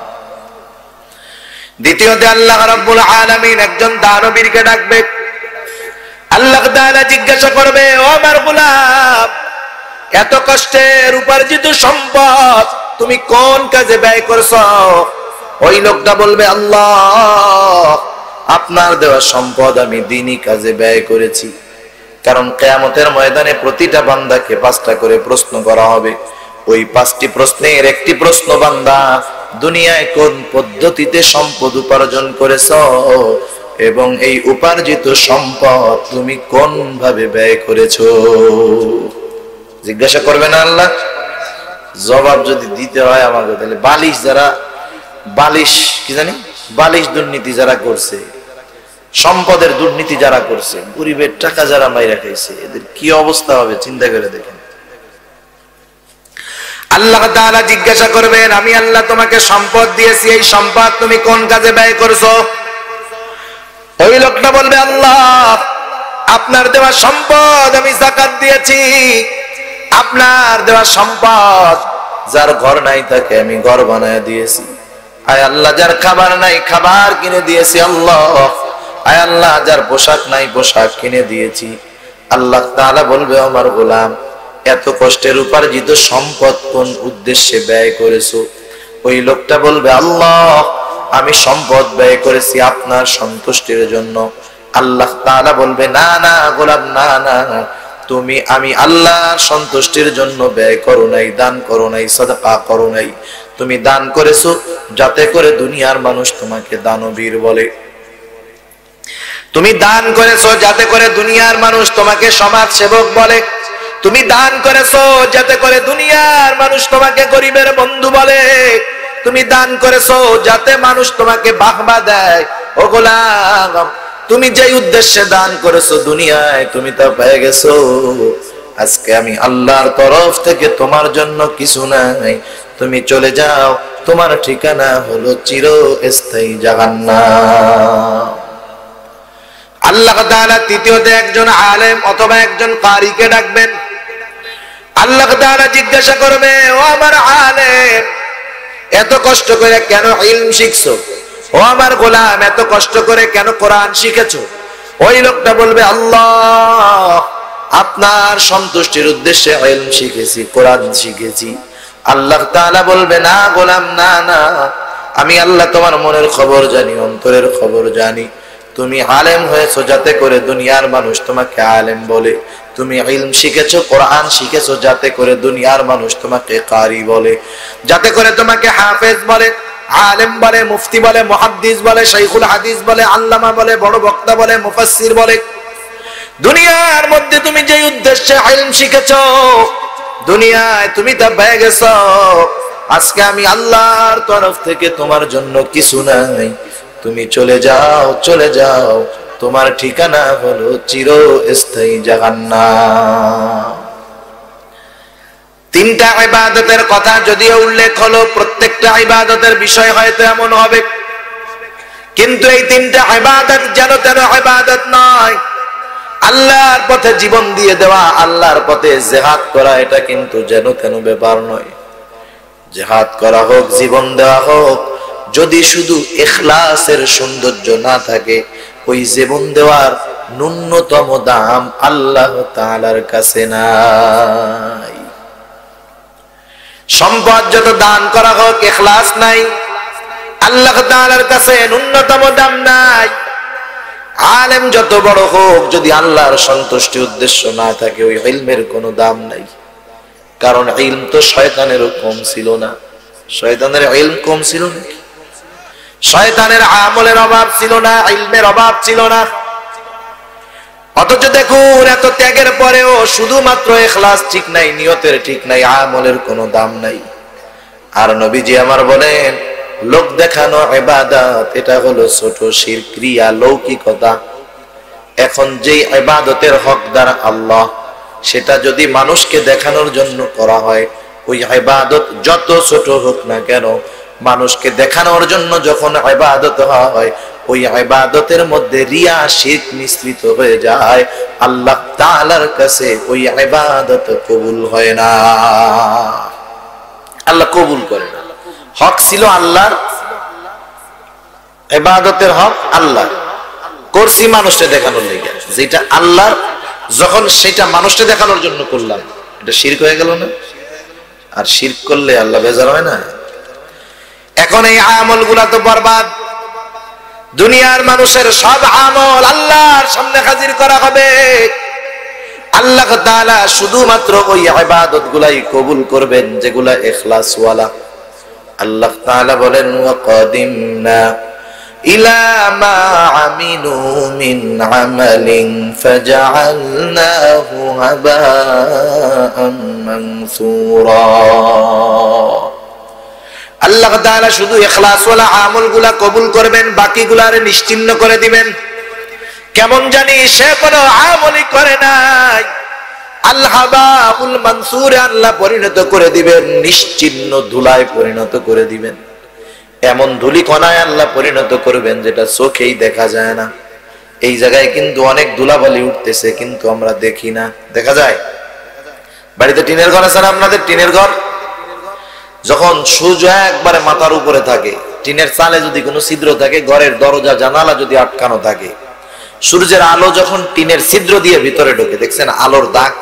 দ্বিতীয়তে আল্লাহ রাব্বুল আলামিন একজন দানবীরকে ডাকবে। আল্লাহ তাআলা জিজ্ঞাসা করবে, ও আমার গোলাম, এত কষ্টের উপার্জিত সম্পদ তুমি কোন কাজে ব্যয় করছো? ওই লোকটা বলবে, আল্লাহ, আপনার দেওয়া সম্পদ আমি দ্বীনি কাজে ব্যয় করেছি। কারণ কিয়ামতের ময়দানে প্রতিটা বান্দাকে 5টা করে প্রশ্ন করা হবে। ওই 5টি প্রশ্নের একটি প্রশ্ন, বান্দা দুনিয়ায় কোন পদ্ধতিতে সম্পদ উপার্জন করেছো এবং এই উপার্জিত সম্পদ তুমি কোন ভাবে ব্যয় করেছো। জিজ্ঞাসা করবে না আল্লাহ? জবাব যদি দিতে হয় আমাকে, তাহলে বালিশ কি জানি বালিশ দুর্নীতি যারা করছে, সম্পদের দুর্নীতি যারা করছে, গরিবের টাকা যারা মাইরা খাইছে, এদের কি অবস্থা হবে চিন্তা করে দেখেন। আল্লাহ তাআলা জিজ্ঞাসা করবেন, আমি আল্লাহ তোমাকে সম্পদ দিয়েছি, এই সম্পদ তুমি কোন কাজে ব্যয় করছো? ওই লোকটা বলবে, আল্লাহ, আপনার দেওয়া সম্পদ আমি যাকাত দিয়েছি। আপনার দেওয়া সম্পদ, যার ঘর নাই তাকে আমি ঘর বানায় দিয়েছি। আয় আল্লাহ, যার খাবার নাই খাবার কিনে দিয়েছি। আল্লাহ, আয় আল্লাহ, যার পোশাক নাই পোশাক কিনে দিয়েছি। আল্লাহ তাআলা বলবে, আমার গোলাম, এত কষ্টের উপার্জিত সম্পদ কোন উদ্দেশ্যে ব্যয় করেছো? ওই লোকটা বলবে, আল্লাহ, আমি সম্পদ ব্যয় করেছি আপনার সন্তুষ্টির জন্য। আল্লাহ তাআলা বলবে, না না গোলাম, না না, তুমি আমি আল্লাহর সন্তুষ্টির জন্য ব্যয় করো নাই, দান করো নাই, সাদাকা করো নাই। তুমি দান করেছো যাতে করে দুনিয়ার মানুষ তোমাকে দানবীর বলে। তুমি দান করেছো যাতে করে দুনিয়ার মানুষ তোমাকে সমাজ সেবক বলে। তুমি দান করেছো যাতে করে দুনিয়ার মানুষ তোমাকে গরিবের বন্ধু বলে। তুমি দান করেছো যাতে মানুষ তোমাকে বাহবা দেয়। ও গোলাম, তুমি যে উদ্দেশ্যে দান করেছো দুনিয়ায় তুমি তা পেয়ে গেছো। আজকে আমি আল্লাহর তরফ থেকে তোমার জন্য কিছু নাই, তুমি চলে যাও, তোমার ঠিকানা হলো চিরস্থায়ী জাহান্নাম। আল্লাহ তাআলা তৃতীয়তে একজন আলেম অথবা একজন কারিকে ডাকবেন। আল্লাহ তাআলা জিজ্ঞাসা করবে, ও আমার আলেম, এত কষ্ট করে কেন ইলম শিখছো? ও আমার গোলাম, এত কষ্ট করে কেন কোরআন শিখেছো? ওই লোকটা বলবে, আল্লাহ, আপনার সন্তুষ্টির উদ্দেশ্যে ইলম শিখেছি, কোরআন শিখেছি। আল্লাহ তাআলা বলবে, না গোলাম, না না, আমি আল্লাহ তোমার মনের খবর জানি, অন্তরের খবর জানি। তুমি আলেম হয়েছো যাতে করে দুনিয়ার মানুষ তোমাকে আলেম বলে। তুমি ইলম শিখেছো, কোরআন শিখেছো যাতে করে দুনিয়ার মানুষ তোমাকে কারি বলে, যাতে করে তোমাকে হাফেজ বলে, আলেম বলে, মুফতি বলে, মুহাদ্দিস বলে, শাইখুল হাদিস বলে, আল্লামা বলে, বড় বক্তা বলে, মুফাসসির বলে। দুনিয়ার মধ্যে তুমি যে উদ্দেশ্যে ইলম শিখেছো, দুনিয়ায় তুমি তা পেয়ে গেছো, আজকে আমি আল্লাহর তরফ থেকে তোমার জন্য কিছু নাই, তুমি চলে যাও, চলে যাও, তোমার ঠিকানা হলো চিরস্থায়ী জাহান্নাম। তিনটা ইবাদতের কথা যদিও উল্লেখ হলো, প্রত্যেকটা ইবাদতের বিষয় হয়তো এমন হবে, কিন্তু এই তিনটা ইবাদত যেন তেন ইবাদত নয়। আল্লাহর পথে জীবন দিয়ে দেওয়া, আল্লাহর পথে জিহাদ করা, এটা কিন্তু যেন তেন ব্যাপার নয়। জিহাদ করা হোক, জীবন দেওয়া হোক, যদি শুধু ইখলাসের সৌন্দর্য না থাকে, ওই জীবন দেওয়ার ন্যূনতম দাম আল্লাহ তাআলার কাছে নাই। সম্পদ যত দান করা হোক, ইখলাস নাই, আল্লাহ তাআলার কাছে ন্যূনতম দাম নাই। আলেম যত বড় হোক, যদি আল্লাহর সন্তুষ্টি উদ্দেশ্য না থাকে, ওই ইলমের কোনো দাম নাই। কারণ ইলম তো শয়তানেরও কম ছিল না। শয়তানের ইলম কম ছিল নাকি? শয়তানের আমলের অভাব ছিল না, ইলমের অভাব ছিল না। অথচ দেখুন, এত ত্যাগের পরেও শুধুমাত্র ইখলাস ঠিক নাই, নিয়তের ঠিক নাই, আমলের কোনো দাম নাই। আর নবীজি আমার বলেন, লোক দেখানো ইবাদত, এটা হলো ছোট শিরক, ক্রিয়া, লৌকিকতা। এখন যেই ইবাদতের হকদার আল্লাহ, সেটা যদি মানুষকে দেখানোর জন্য করা হয়, ওই ইবাদত যত ছোট হোক না কেন, মানুষকে দেখানোর জন্য যখন ইবাদত হয়, ওই ইবাদতের মধ্যে রিয়া, শিরক মিশ্রিত হয়ে যায়, আল্লাহ তাআলার কাছে ওই ইবাদত কবুল হয় না, আল্লাহ কবুল করে না। হক ছিল আল্লাহর, ইবাদতের হক আল্লাহ, করছি মানুষকে দেখানোর লেগে। যেটা আল্লাহর, যখন সেটা মানুষকে দেখানোর জন্য করলাম, এটা শিরক হয়ে গেল না? আর শিরক করলে আল্লাহ বেজার হয় না? এখন এই আমলগুলা তো বরবাদ। দুনিয়ার মানুষের সব আমল আল্লাহর সামনে হাজির করা হবে। আল্লাহ তাআলা শুধুমাত্র ওই ইবাদতগুলাই কবুল করবেন যেগুলা ইখলাস ওয়ালা। আল্লাহ তাআলা বলেন, ওয়াকাদিমনা ইলা মা আমিলু মিন আমালিন ফাজআলনাহু হাবাআন মানসুরা। আল্লাহ তাআলা শুধু ইখলাস ওয়ালা আমলগুলা কবুল করবেন, বাকিগুলারে নিশ্চিহ্ন করে দিবেন। কেমন জানি সে কোনো আমলই করে নাই, আল-হাবাউল মানসুরে আল্লাহ পরিণত করে দিবেন, নিশ্চিহ্ন ধুলায় পরিণত করে দিবেন। এমন ধুলিকণায় আল্লাহ পরিণত করবেন যেটা চোখেই দেখা যায় না। এই জায়গায় কিন্তু অনেক ধুলাবালি উঠতেছে, কিন্তু আমরা দেখি না। দেখা যায়? বাড়িতে টিনের ঘর আছে না আপনাদের? টিনের ঘর যখন সূর্য একবারে মাথার উপরে থাকে, টিনের চালে যদি কোনো ছিদ্র থাকে, ঘরের দরজা জানালা যদি আটকানো থাকে, সূর্যের আলো যখন টিনের ছিদ্র দিয়ে ভিতরে ঢোকে, দেখছেন আলোর দাগ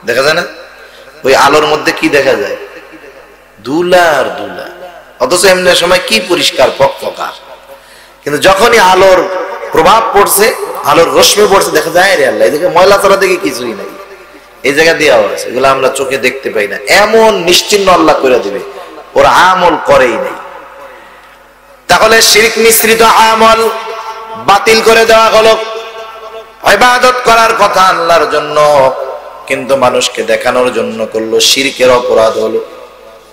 দেখা যায় না? ওই আলোর মধ্যে কি দেখা যায়? ধুলা আর ধুলা। অথচ এমনি সময় কি পরিষ্কার ফকফকা, কিন্তু যখনই আলোর প্রভাব পড়ছে, আলোর রশ্মি পড়ছে, দেখা যায় রে আল্লাহ, এদিকে ময়লা ছাড়া দেখে কিছুই নাই, এই জায়গা দেওয়া হয়েছে, এগুলো আমরা চোখে দেখতে পাই না। এমন নিশ্চিহ্ন আল্লাহ করে দিবে, ওরা আমল করেই নাই। তাহলে শিরক মিশ্রিত আমল বাতিল করে দেওয়া হলো। ইবাদত করার কথা আল্লাহর জন্য, কিন্তু মানুষকে দেখানোর জন্য করলো, শিরকের অপরাধ হলো।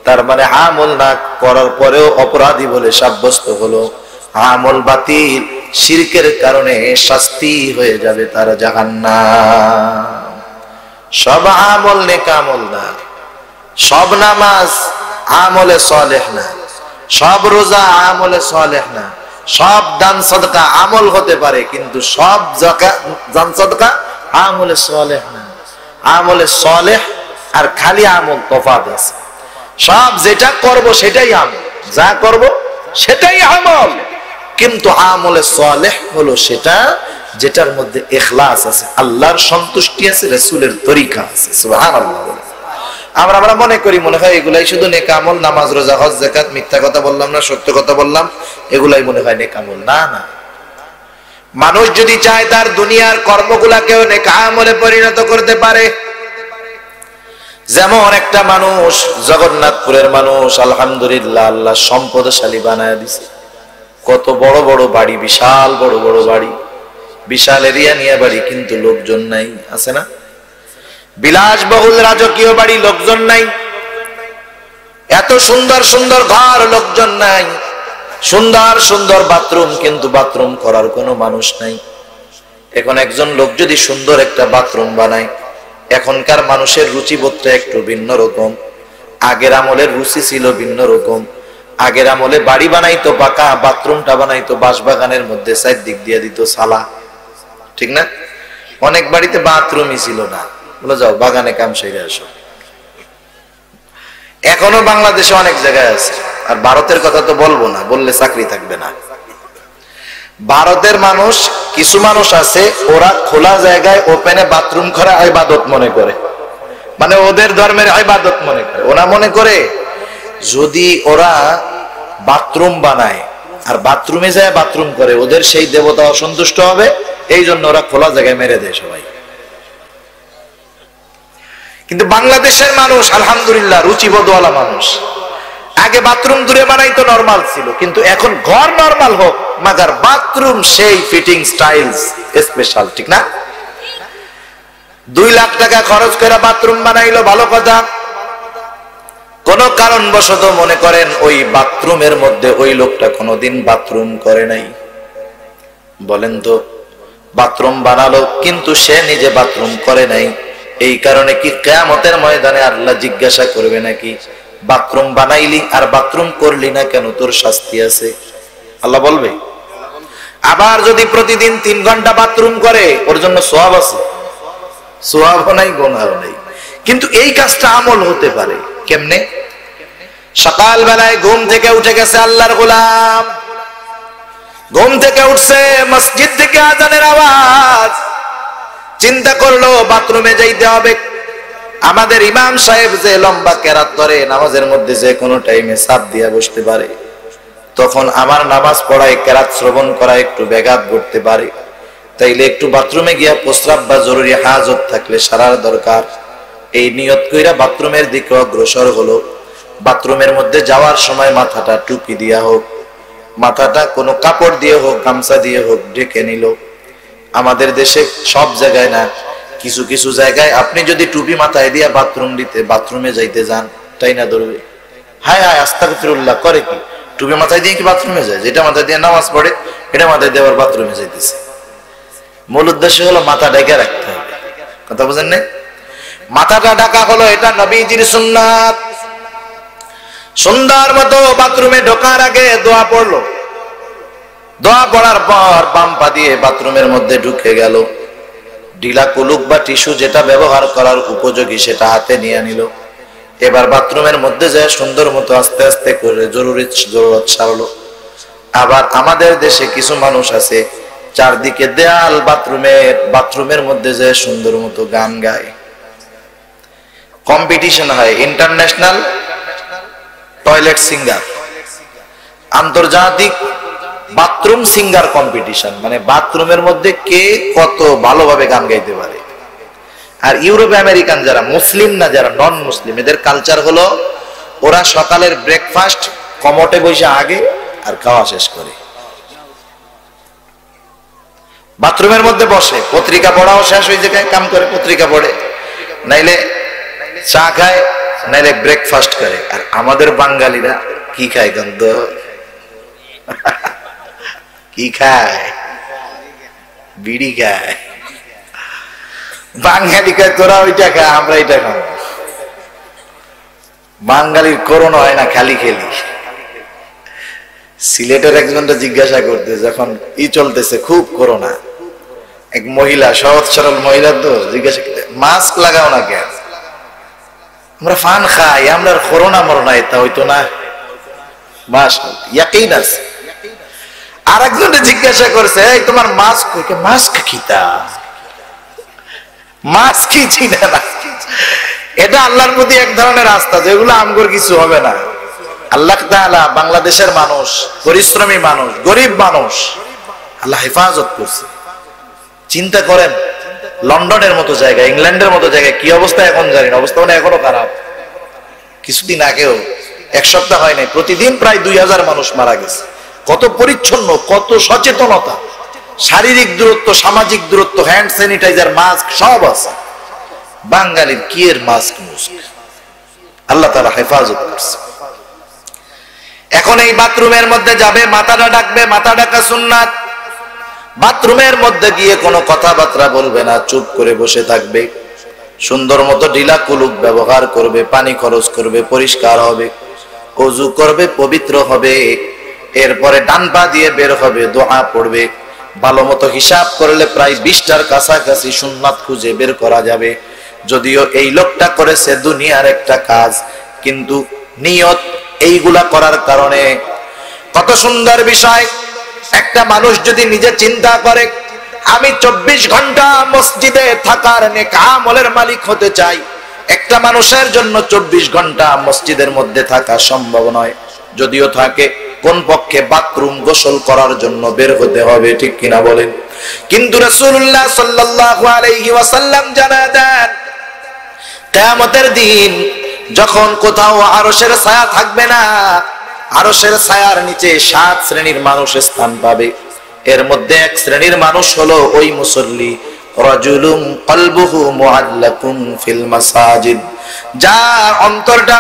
তার মানে আমল না করার পরেও অপরাধী বলে সাব্যস্ত হলো। আমল বাতিল, শিরকের কারণে শাস্তি হয়ে যাবে তার জাহান্নাম। সব আমল নেক আমল না, সব নামাজ আমলে সালেহ না, সব রোজা আমলে সালেহ না, সব দান সদকা আমল হতে পারে, কিন্তু সব দান সদকা আমলে সালেহ না। আমলে সালেহ আর খালি আমল তফাৎ আছে। সব যেটা করব সেটাই আমল, যা করব সেটাই আমল, কিন্তু আমলে সালেহ হলো সেটা যেটার মধ্যে ইখলাস আছে, আল্লাহর সন্তুষ্টি আছে, রাসূলের তরিকা আছে। সুবহানাল্লাহ। আমরা মনে করি, মনে হয় এগুলাই শুধু নেক আমল, নামাজ রোজা হজ যাকাত, মিথ্যা কথা বললাম না, সত্য কথা বললাম, এগুলাই মনে হয় নেক আমল। না না, মানুষ যদি চায় তার দুনিয়ার কর্মগুলাকেও নেক আমলে পরিণত করতে পারে। যেমন একটা মানুষ, জগন্নাথপুরের মানুষ, আলহামদুলিল্লাহ, আল্লাহ সম্পদশালী বানায় দিছে। কত বড় বড় বাড়ি, বিশাল বড় বড় বাড়ি, বিশাল এরিয়া নিয়ে বাড়ি, কিন্তু লোকজন নাই, আছে না? বিলাসবহুল রাজকীয় বাড়ি, লোকজন নাই। এত সুন্দর সুন্দর ঘর, লোকজন নাই। সুন্দর সুন্দর বাথরুম, কিন্তু বাথরুম করার কোনো মানুষ নাই। এখন একজন লোক যদি সুন্দর একটা বাথরুম বানায়, এখনকার মানুষের রুচিবোধটা একটু ভিন্ন রকম। আগের আমলের রুচি ছিল ভিন্ন রকম। আগের আমলে বাড়ি বানাইতো পাকা, বাথরুমটা বানাইতো বাঁশবাগানের মধ্যে, সাইড দিক দিয়ে দিত সালা, ঠিক না? অনেক বাড়িতে বাথরুমই ছিল না, বলে যাও বাগানে কাম সেরে আসো। এখনো বাংলাদেশে অনেক জায়গায় আছে। আর ভারতের কথা তো বলবো না, বললে চাকরি থাকবে না। ভারতের মানুষ, কিছু মানুষ আছে, ওরা খোলা জায়গায় ওপেনে বাথরুম করা ইবাদত মনে করে, মানে ওদের ধর্মের ইবাদত মনে করে। ওরা মনে করে যদি ওরা বাথরুম বানায় আর বাথরুমে যায় বাথরুম করে, ওদের সেই দেবতা অসন্তুষ্ট হবে, এই জন্য ওরা খোলা জায়গায় মেরে দেয় সবাই। কিন্তু বাংলাদেশের মানুষ আলহামদুলিল্লাহ রুচিবোধওয়ালা মানুষ। আগে বাথরুম দূরে বানাইতো, নরমাল ছিল, কিন্তু এখন ঘর নরমাল হোক, মাগার বাথরুম সেই ফিটিং স্টাইলস স্পেশাল, ঠিক না? 2 লাখ টাকা খরচ করে বাথরুম বানাইলো, ভালো কথা। কোন কারণবশত মনে করেন ওই বাথরুমের মধ্যে ওই লোকটা কোনোদিন বাথরুম করে নাই, বলেন তো? বাথরুম বানালো কিন্তু সে নিজে বাথরুম করে নাই। এই কারণে কি কিয়ামতের ময়দানে আল্লাহ জিজ্ঞাসা করবে নাকি, বাথরুম বানাইলি আর বাথরুম করলি না কেন, তোর শাস্তি আছে? আল্লাহ বলবে। আবার যদি প্রতিদিন 3 ঘন্টা বাথরুম করে, ওর জন্য সওয়াব আছে, সওয়াবও নাই গুনাহও নাই। কিন্তু এই কাজটা আমল হতে পারে কেমনে? সকাল বেলায় ঘুম থেকে উঠে গেছে আল্লাহর গোলাম, ঘুম থেকে উঠছে, মসজিদ থেকে আজানের আওয়াজ, চিন্তা করলো বাথরুমে যাইতে হবে। আমাদের ইমাম সাহেব যে লম্বা কেরাত করে, নামাজের মধ্যে যে কোনো টাইমে চাপ দিয়ে বসতে পারে, তখন আমার নামাজ পড়ায়, কেরাত শ্রবণ করা একটু ব্যাঘাত ঘটতে পারে। তাইলে একটু বাথরুমে গিয়া প্রস্রাব বা জরুরি হাজত থাকলে সারার দরকার, এই নিয়ত কইরা বাথরুমের দিকে অগ্রসর হলো। বাথরুমের মধ্যে যাওয়ার সময় মাথাটা টুপি দিয়া হোক, মাথাটা কোনো কাপড় দিয়ে হোক, গামছা দিয়ে হোক ঢেকে নিল। আমাদের দেশে সব জায়গায় না, কিছু কিছু জায়গায় আপনি যদি টুপি মাথায় দিয়া বাথরুমে যাইতে যান, তাই না ধরবে, হায় হায় আস্তাগফিরুল্লাহ করে কি, টুপি মাথায় দিয়ে কি বাথরুমে যায়? যেটা মাথায় দিয়ে নামাজ পড়ে, এটা মাথায় দিয়ে আবার বাথরুমে যাইতেছে। মূল উদ্দেশ্য হলো মাথা ঢেকে রাখতে হবে, কথা বুঝেন না? মাথাটা ঢাকা হলো, এটা নবীজির সুন্নাত। সুন্দর মতো বাথরুমে ঢোকার আগে দোয়া পড়লো, দোয়া পড়ার পর বাম পা দিয়ে বাথরুমের মধ্যে ঢুকে গেল। ঢিলা কুলুক বা টিস্যু যেটা ব্যবহার করার উপযোগী সেটা হাতে নিয়ে নিল। এবার বাথরুমের মধ্যে যায় সুন্দর মতো আস্তে আস্তে করে জরুরত সারলো। আবার আমাদের দেশে কিছু মানুষ আছে, চারদিকে দেয়াল, বাথরুমের মধ্যে যায় সুন্দর মতো গান গায়, কম্পিটিশন হয়, ইন্টারন্যাশনাল টয়লেট সিঙ্গার, আন্তর্জাতিক বাথরুম সিঙ্গার কম্পিটিশন, মানে বাথরুমের মধ্যে কে কত ভালোভাবে গান গাইতে পারে। আর ইউরোপ আমেরিকান যারা মুসলিম না, যারা নন মুসলিম, এদের কালচার হলো ওরা সকালের ব্রেকফাস্ট কমোটে বসে আগে আর খাওয়া শেষ করে বাথরুমের মধ্যে বসে, পত্রিকা পড়াও শেষ হয়ে যায়, কাম করে পত্রিকা পড়ে, নাইলে চা খায়, নাইলে ব্রেকফাস্ট করে। আর আমাদের বাঙালিরা কি খায় গন্ধ, কি খায়? বিড়ি খায়। বাঙালি খায়, তোরা ওইটা খা, আমরা এটা খাবো। বাঙালির করোনা হয় না, খালি খেলি। সিলেটের একজনটা জিজ্ঞাসা করতে, যখন চলতেছে খুব করোনা, এক মহিলা, সহজ সরল মহিলা, তো জিজ্ঞাসা করতে, মাস্ক লাগাও না কেন? আমরা ফান খাই, আমরা করোনা মরনা এটা হইতো না। মাস্ক ইয়াকিন আছে। আর একজনে জিজ্ঞাসা করছে, এই তোমার মাস্ক, মাস্ক খিতা, মাস্ক কি চিনে না? এটা আল্লাহর প্রতি এক ধরনের আস্থা, যেগুলো আমগর কিছু হবে না। আল্লাহ তাআলা বাংলাদেশের মানুষ, পরিশ্রমী মানুষ, গরিব মানুষ, আল্লাহ হেফাজত করছে। চিন্তা করেন, লন্ডনের মতো জায়গায়, ইংল্যান্ডের মতো জায়গায় কি অবস্থা এখন জানি না, অবস্থা মানে এখনো খারাপ। কিছুদিন আগেও, 1 সপ্তাহ হয় নাই, প্রতিদিন প্রায় 2000 মানুষ মারা গেছে। কত পরিচ্ছন্ন, কত সচেতনতা, শারীরিক দূরত্ব, সামাজিক দূরত্ব, হ্যান্ড স্যানিটাইজার, মাস্ক সব আছে। বাঙালির কি এর মাস্ক মুস্ক, আল্লাহ তাআলা হেফাজত করছে। এখন এই বাথরুমের মধ্যে যাবে, মাথাটা ডাকবে, মাথা ডাকা সুন্নাত। বাথরুমের মধ্যে গিয়ে কোনো কথাবার্তা বলবে না, চুপ করে বসে থাকবে। সুন্দর মতো ঢিলা কুলুক ব্যবহার করবে, পানি খরচ করবে, পরিষ্কার হবে, ওযু করবে, পবিত্র হবে। এরপরে ডান পা দিয়ে বের হবে, দোয়া পড়বে। ভালো মতো হিসাব করলে প্রায় 20টার কাছাকাছি সুন্নাত খুঁজে বের করা যাবে। যদিও এই লোকটা করেছে দুনিয়ার একটা কাজ, কিন্তু নিয়ত এইগুলা করার কারণে কত সুন্দর বিষয়। একটা মানুষ যদি নিজে চিন্তা করে আমি 24 ঘন্টা মসজিদে থাকার নেক আমলের মালিক হতে চাই, একটা মানুষের জন্য 24 ঘন্টা মসজিদের মধ্যে থাকা সম্ভব নয়। যদিও থাকে, কোন পক্ষে বাথরুম গোসল করার জন্য বের হতে হবে, ঠিক কিনা বলেন? কিন্তু রাসূলুল্লাহ সাল্লাল্লাহু আলাইহি ওয়াসাল্লাম জানায় দেন, কিয়ামতের দিন যখন কোথাও আরশের ছায়া থাকবে না, আরশের ছায়ার নিচে 7 শ্রেণীর মানুষ স্থান পাবে। এর মধ্যে এক শ্রেণীর মানুষ হলো ওই মুসল্লি, রাজুলুম কলবুহু মুআল্লাকুন ফিল মাসাজিদ, যার অন্তরটা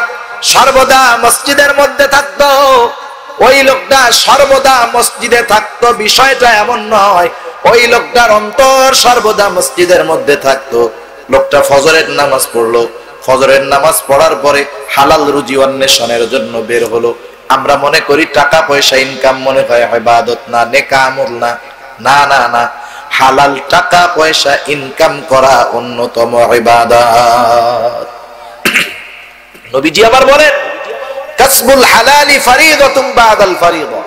সর্বদা মসজিদের মধ্যে থাকতো। ওই লোকটা সর্বদা মসজিদে থাকতো, বিষয়টা এমন নয় ওই লোকটার অন্তর সর্বদা মসজিদের মধ্যে থাকতো। লোকটা ফজরের নামাজ পড়লো, ফজরের নামাজ পড়ার পরে হালাল রুজি অন্বেষণের জন্য বের হলো। আমরা মনে করি টাকা পয়সা ইনকাম মনে হয় ইবাদত না, নেক আমল না। না না না, হালাল টাকা পয়সা ইনকাম করা অন্যতম ইবাদত। নবীজি আবার বলেন, কাসবুল হালালি ফরিদাতুন বাদাল ফরিদা,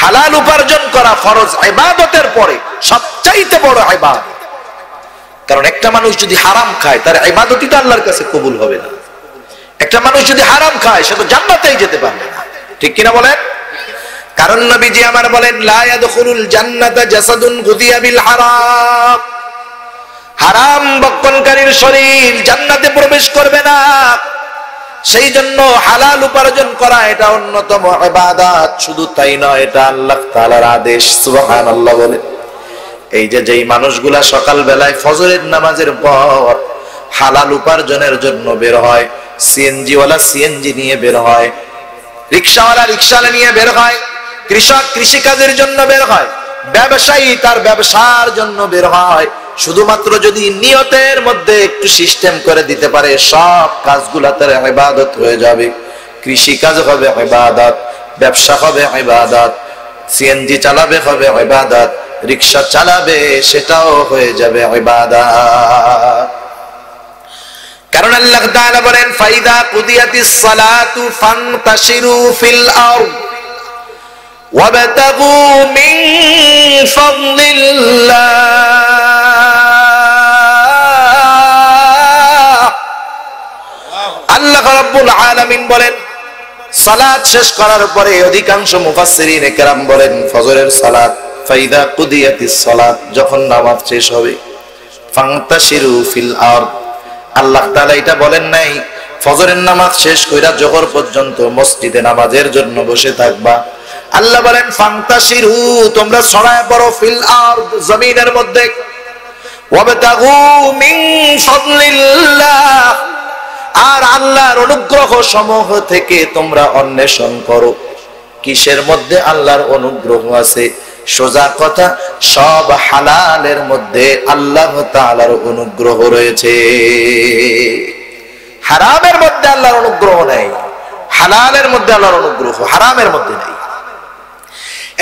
হালাল উপার্জন করা ফরজ ইবাদতের পরে সবচাইতে বড় ইবাদত। কারণ একটা মানুষ যদি হারাম খায় তার ইবাদতই তো আল্লাহর কাছে কবুল হবে না। একটা মানুষ যদি হারাম খায় সে তো জান্নাতেই যেতে পারবে না, ঠিক কিনা বলেন? কারণ নবীজি আমার বলেন, লা ইয়াদখুলুল জান্নাতা জাসাদুন গুদিয়া বিল হারাম, হারাম ভক্ষণকারীর শরীর জান্নাতে প্রবেশ করবে না। সেই জন্য হালাল উপার্জন করা এটা অন্যতম ইবাদত। শুধু তাই নয়, এটা আল্লাহ তাআলার আদেশ। সুবহানাল্লাহ বলেন। এই যে যেই মানুষগুলা সকাল বেলায় ফজরের নামাজের পর হালাল উপার্জনের জন্য বের হয়, সিএনজি ওয়ালা সিএনজি নিয়ে বের হয়, রিকশাওয়ালা রিকশা নিয়ে বের হয়, কৃষক কৃষিকাজের জন্য বের হয়, ব্যবসায়ী তার ব্যবসার জন্য বের হয়, শুধুমাত্র যদি নিয়তের মধ্যে একটু সিস্টেম করে দিতে পারে সব কাজগুলা তার ইবাদত হয়ে যাবে। কৃষিকাজ হবে ইবাদত, ব্যবসা হবে ইবাদত, সিএনজি চালাবে হবে ইবাদত, রিকশা চালাবে সেটাও হয়ে যাবে ইবাদত। কারণ আল্লাহ তাআলা বলেন, ফাইদা কুদিয়াতিস সালাতু ফান্তাশিরু ফিল আরদ ওয়াবতাগু মিন ফাদলিল্লাহ। আল্লাহ রাব্বুল আলামিন বলেন, সালাত শেষ করার পরে অধিকাংশ মুফাসসিরিন কেরাম বলেন ফজরের সালাত, ফাইদা কুদিয়াতিস সালাত, যখন নামাজ শেষ হবে, ফান্তাশিরু ফিল আরদ। আল্লাহ তাআলা এটা বলেন নাই ফজরের নামাজ শেষ কইরা জোহর পর্যন্ত মসজিদে নামাজের জন্য বসে থাকবা। আল্লাহ বলেন ফান্তাশিরু, তোমরা ছড়ায় পড়ো, ফিল আরদ, জমিনের মধ্যে, ওয়াবতাগু মিন ফাদলিল্লাহ, আর আল্লাহর অনুগ্রহ সমূহ থেকে তোমরা অন্বেষণ করো। কিসের মধ্যে আল্লাহর অনুগ্রহ আছে? সোজা কথা, সব হালালের মধ্যে আল্লাহ তাআলার অনুগ্রহ রয়েছে। হারামের মধ্যে আল্লাহর অনুগ্রহ নেই, হালালের মধ্যে আল্লাহর অনুগ্রহ, হারামের মধ্যে নেই।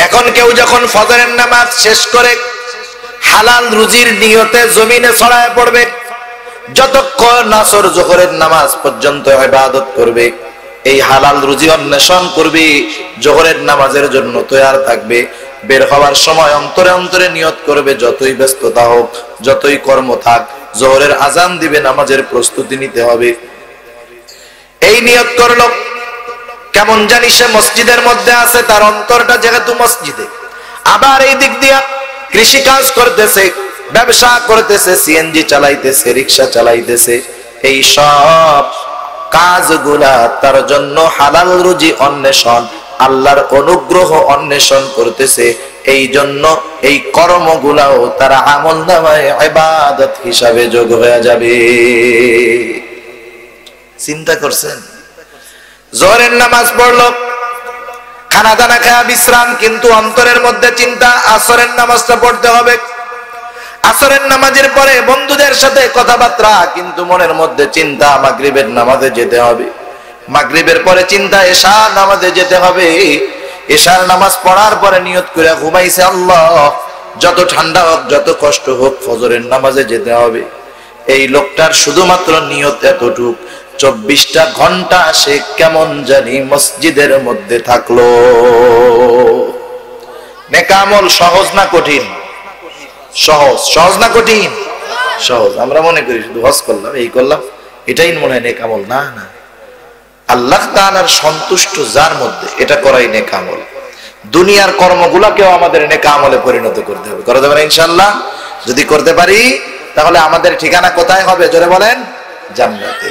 এখন কেউ যখন ফজরের নামাজ শেষ করে হালাল রুজির নিয়তে জমিনে ছড়ায় পড়বে, যতক্ষণ আসর জোহরের নামাজ পর্যন্ত ইবাদত করবে, এই হালাল রুজি অন্বেষণ করবে, জোহরের নামাজের জন্য তৈয়ার থাকবে। বের হওয়ার সময় অন্তরে অন্তরে নিয়ত করবে, যতই ব্যস্ততা হোক, যতই কর্ম থাক, জোহরের আজান দিবে, নামাজের প্রস্তুতি নিতে হবে। এই নিয়ত করলো, কেমন জানি সে মসজিদের মধ্যে আছে, তার অন্তরটা যেহেতু মসজিদে, আবার এই দিক দিয়া কৃষি কাজ করতেছে, ব্যবসা করতেছে, সিএনজি চালাইতেছে, রিকশা চালাইতেছে, এই সব কাজগুলা তার জন্য হালাল রুজি অন্বেষণ, আল্লাহর অনুগ্রহ অন্বেষণ করতেছে। এই জন্য এই কর্মগুলাও তারা আমলনামায় ইবাদত হিসাবে যোগ হয়ে যাবে। চিন্তা করছেন, জোহরের নামাজ পড়লো, খানা দানা খায়া বিশ্রাম, কিন্তু অন্তরের মধ্যে চিন্তা আসরের নামাজটা পড়তে হবে। আসরের নামাজের পরে বন্ধুদের সাথে কথাবার্তা, কিন্তু মনের মধ্যে চিন্তা মাগরিবের নামাজে যেতে হবে। মাগরিবের পরে চিন্তা এশার নামাজে যেতে হবে। এশার নামাজ পড়ার পরে নিয়ত করে ঘুমাইছে, আল্লাহ যত ঠান্ডা হোক যত কষ্ট হোক ফজরের নামাজে যেতে হবে। এই লোকটার শুধুমাত্র নিয়ত এতটুক, 24টা ঘন্টা সে কেমন জানি মসজিদের মধ্যে থাকলো। নেক আমল সহজ না কঠিন? সহজ। সহজ না কঠিন? সহজ। আমরা মনে করি শুধু হজ করলাম, এই করলাম, এটাই মনে হয় নেক আমল। না না, আল্লাহ তাআলার সন্তুষ্ট যার মধ্যে, এটা করাই নেক আমল। দুনিয়ার কর্মগুলোকেও আমাদের নেক আমলে পরিণত করতে হবে। করতে পারি ইনশাআল্লাহ? যদি করতে পারি তাহলে আমাদের ঠিকানা কোথায় হবে? জোরে বলেন, জান্নাতে।